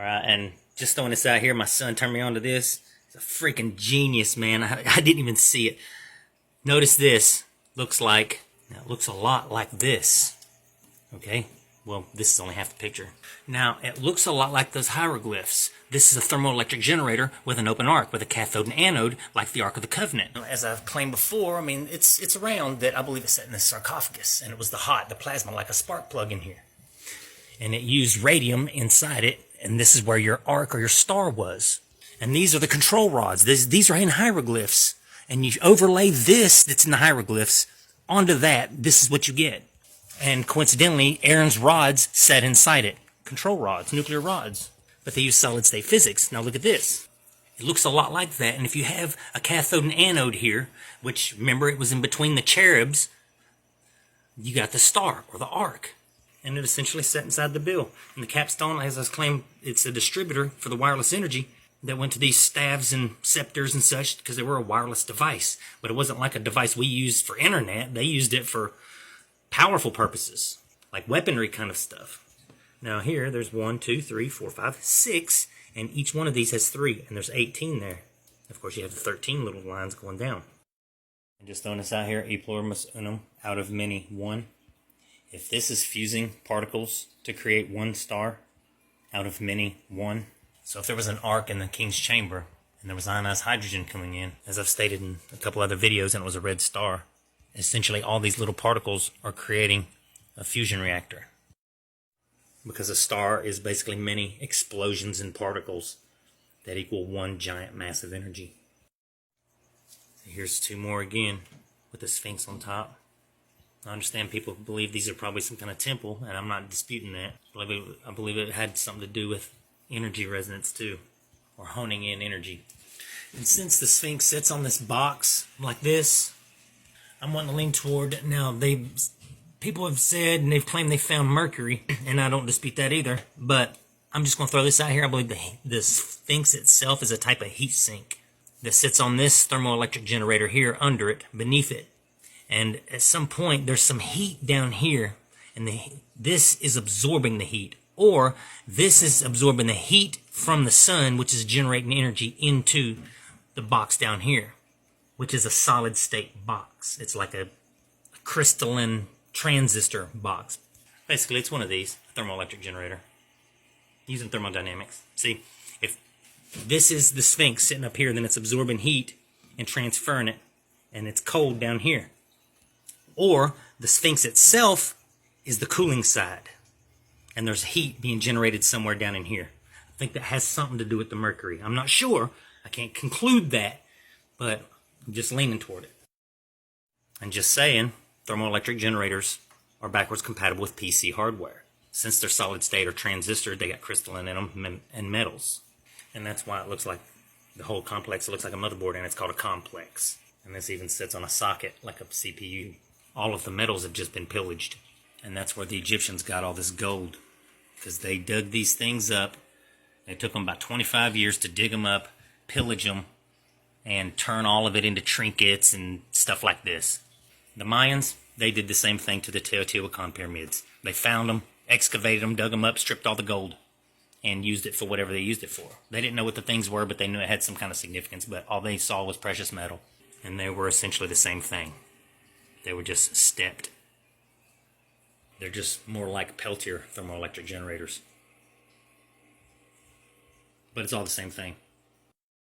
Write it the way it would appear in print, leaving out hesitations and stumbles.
Alright, and just throwing this out here, my son turned me on to this. He's a freaking genius, man. I didn't even see it. Notice this. Looks like, now it looks a lot like this. Okay? Well, this is only half the picture. Now, it looks a lot like those hieroglyphs. This is a thermoelectric generator with an open arc, with a cathode and anode, like the Ark of the Covenant. As I've claimed before, I mean, it's around that I believe it's set in the sarcophagus, and it was the plasma, like a spark plug in here. And it used radium inside it, and this is where your arc or your star was. And these are the control rods. These are in hieroglyphs. And you overlay this that's in the hieroglyphs onto that, this is what you get. And coincidentally, Aaron's rods sat inside it. Control rods, nuclear rods. But they use solid-state physics. Now look at this. It looks a lot like that. And if you have a cathode and anode here, which, remember, it was in between the cherubs, you got the star, or the arc. And it essentially sat inside the bill. And the capstone, as I claimed, it's a distributor for the wireless energy that went to these staves and scepters and such, because they were a wireless device. But it wasn't like a device we used for internet. They used it for powerful purposes, like weaponry kind of stuff. Now here, there's 1, 2, 3, 4, 5, 6, and each one of these has 3, and there's 18 there. Of course, you have the 13 little lines going down. And just throwing this out here, e pluribus unum, out of many, one. If this is fusing particles to create one star, out of many, one. So if there was an arc in the king's chamber, and there was ionized hydrogen coming in, as I've stated in a couple other videos, and it was a red star, essentially all these little particles are creating a fusion reactor. Because a star is basically many explosions in particles that equal one giant massive energy. So here's 2 more again, with the Sphinx on top. I understand people believe these are probably some kind of temple, and I'm not disputing that. I believe it had something to do with energy resonance too, or honing in energy. And since the Sphinx sits on this box like this, I'm wanting to lean toward, now people have said and they've claimed they found mercury, and I don't dispute that either, but I'm just going to throw this out here. I believe the Sphinx itself is a type of heat sink that sits on this thermoelectric generator here under it, beneath it. And at some point, there's some heat down here, and this is absorbing the heat. Or this is absorbing the heat from the sun, which is generating energy into the box down here, which is a solid-state box. It's like a crystalline transistor box. Basically, it's one of these, a thermoelectric generator, using thermodynamics. See, if this is the Sphinx sitting up here, then it's absorbing heat and transferring it, and it's cold down here. Or the Sphinx itself is the cooling side, and there's heat being generated somewhere down in here. I think that has something to do with the mercury. I'm not sure. I can't conclude that, but I'm just leaning toward it. And just saying, thermoelectric generators are backwards compatible with PC hardware. Since they're solid state or transistor, they got crystalline in them and metals. And that's why it looks like the whole complex, it looks like a motherboard, and it's called a complex. And this even sits on a socket like a CPU. All of the metals have just been pillaged. And that's where the Egyptians got all this gold, because they dug these things up. It took them about 25 years to dig them up, pillage them, and turn all of it into trinkets and stuff like this. The Mayans, they did the same thing to the Teotihuacan pyramids. They found them, excavated them, dug them up, stripped all the gold, and used it for whatever they used it for. They didn't know what the things were, but they knew it had some kind of significance, but all they saw was precious metal. And they were essentially the same thing. They were just stepped. They're just more like Peltier thermoelectric generators. But it's all the same thing.